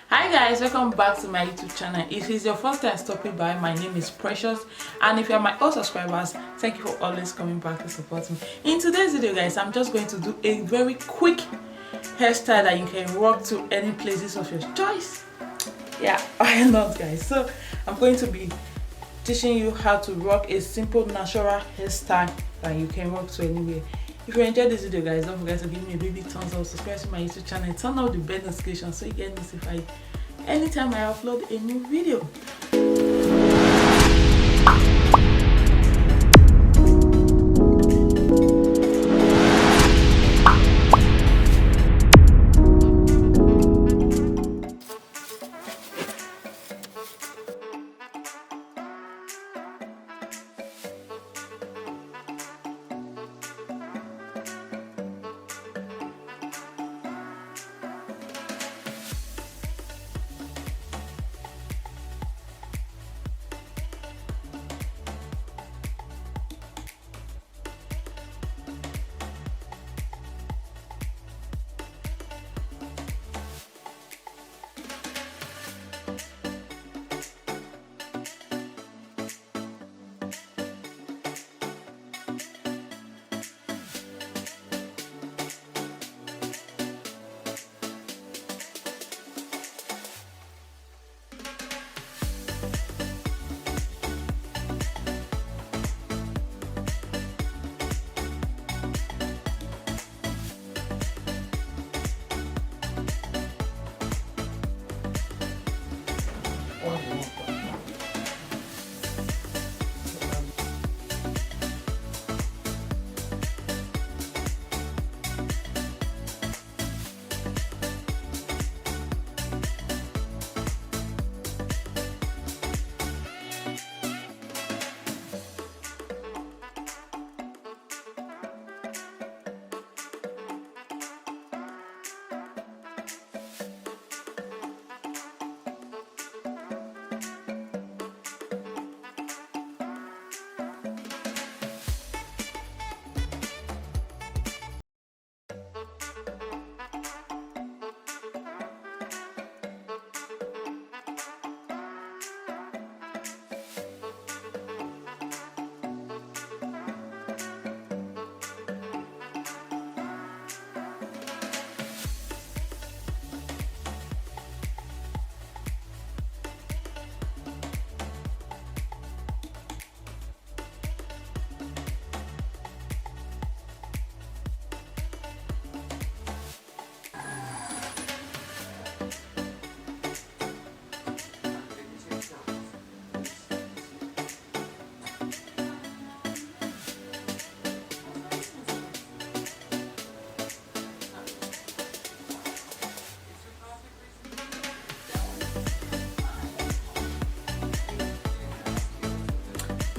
Hi guys, welcome back to my YouTube channel. If it's your first time stopping by, my name is Precious, and if you're my old subscribers, thank you for always coming back to support me. In today's video guys, I'm just going to do a very quick hairstyle that you can rock to any places of your choice. Yeah, why not guys? So I'm going to be teaching you how to rock a simple natural hairstyle that you can rock to anywhere. If you enjoyed this video guys, don't forget to give me a big thumbs up, subscribe to my YouTube channel, and turn on the bell notification so you get notified anytime I upload a new video.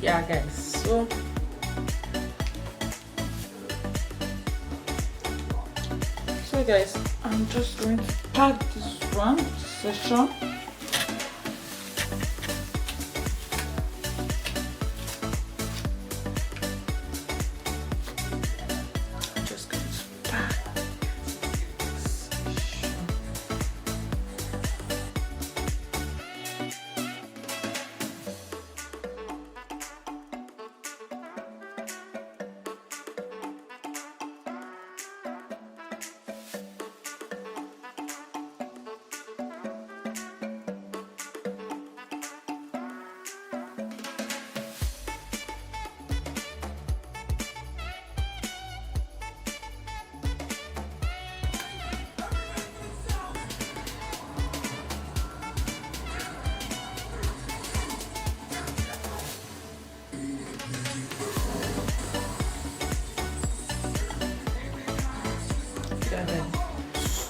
Yeah guys, so guys, I'm just going to pack this one session. Just going to pack this session.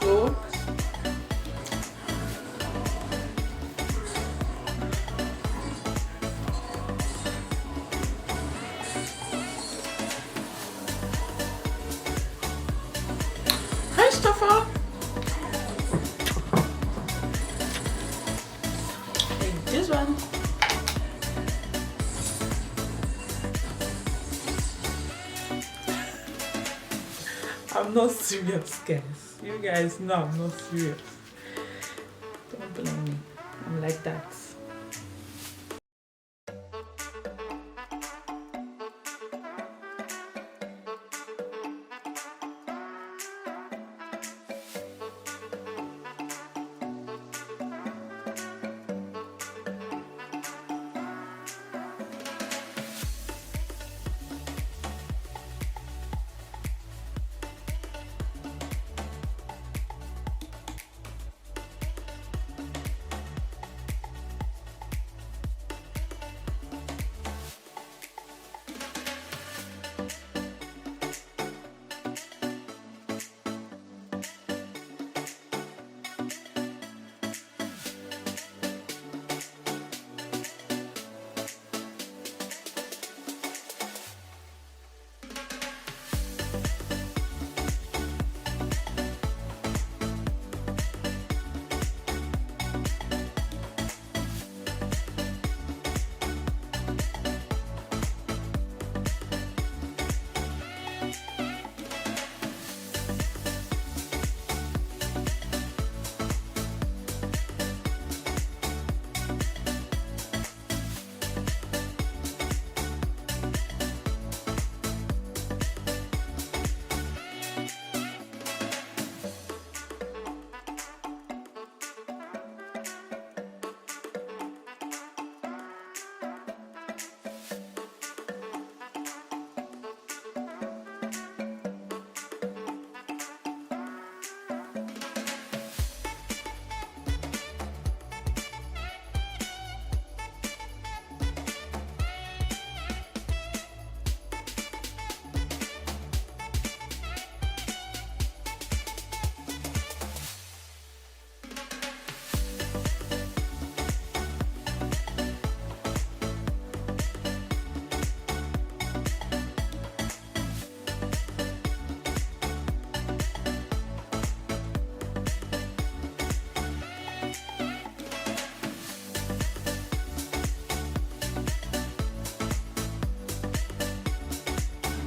So hi Stoffer. Take this one. I'm not serious guys. You guys know I'm not serious. Don't like that.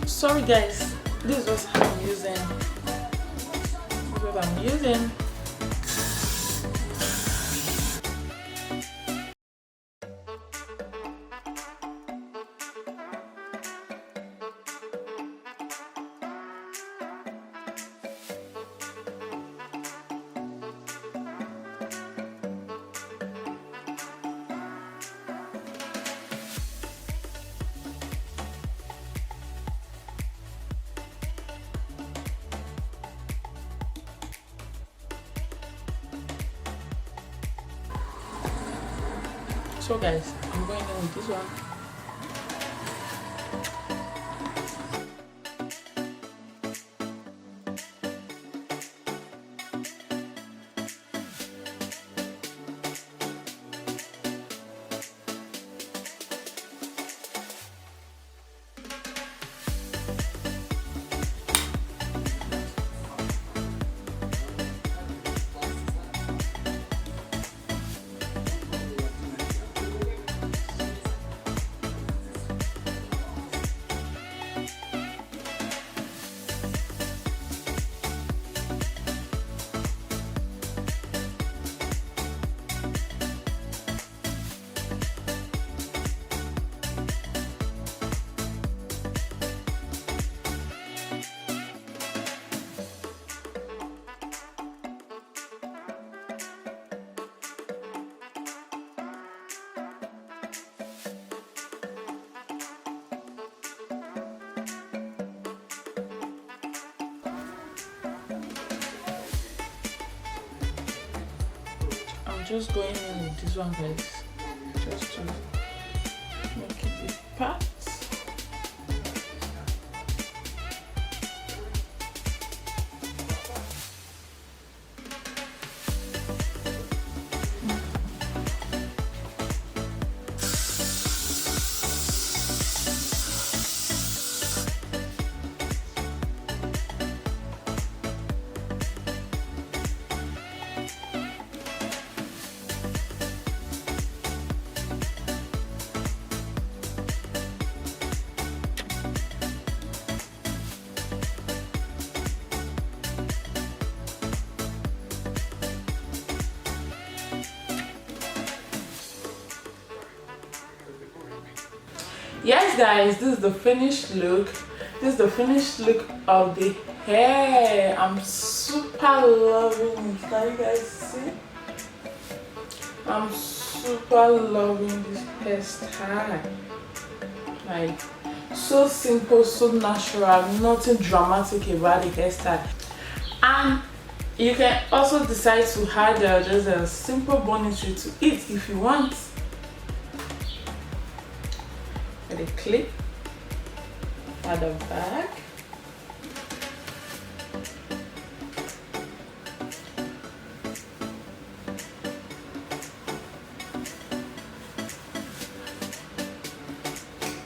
Sorry guys, this is what I'm using. This is what I'm using. So guys, I'm going in with this one. Just going in with this one guys, just to make it a part. guys, this is the finished look. This is the finished look of the hair. I'm super loving it. Can you guys see? I'm super loving this hairstyle. Like, so simple, so natural, nothing dramatic about the hairstyle. And you can also decide to add just a simple bonnet to it if you want. With a clip at the back.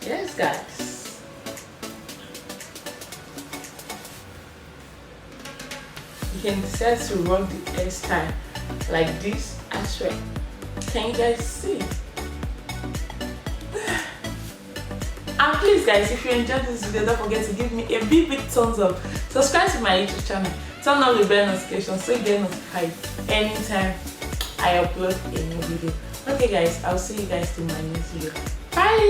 Yes, guys. You can decide to rock the hairstyle like this as well. Can you guys see? And please guys, if you enjoyed this video, don't forget to give me a big thumbs up. Subscribe to my YouTube channel. Turn on the bell notification so you get notified anytime I upload a new video. Okay guys, I'll see you guys in my next video. Bye!